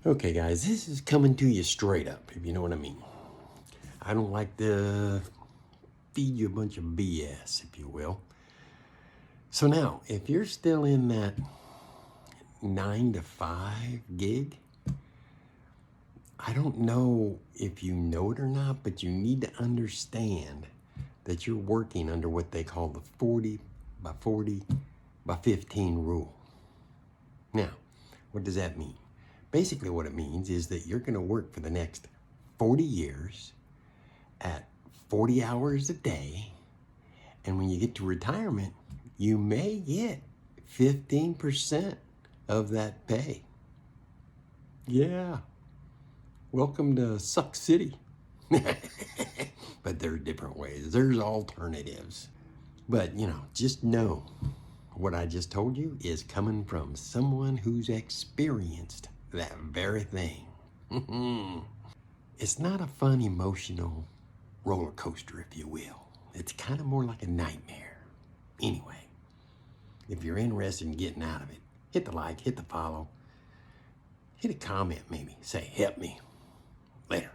Okay, guys, this is coming to you straight up, if you know what I mean. I don't like to feed you a bunch of BS, if you will. So now, if you're still in that 9 to 5 gig, I don't know if you know it or not, but you need to understand that you're working under what they call the 40 by 40 by 15 rule. Now, what does that mean? Basically what it means is that you're going to work for the next 40 years at 40 hours a day, and when you get to retirement, you may get 15% of that pay. Yeah, welcome to Suck City. But there are different ways. There's alternatives. But, just know what I just told you is coming from someone who's experienced that very thing. It's not a fun, emotional roller coaster, if you will. It's kind of more like a nightmare. Anyway, if you're interested in getting out of it, hit the like, hit the follow, hit a comment maybe. Say, help me. Later.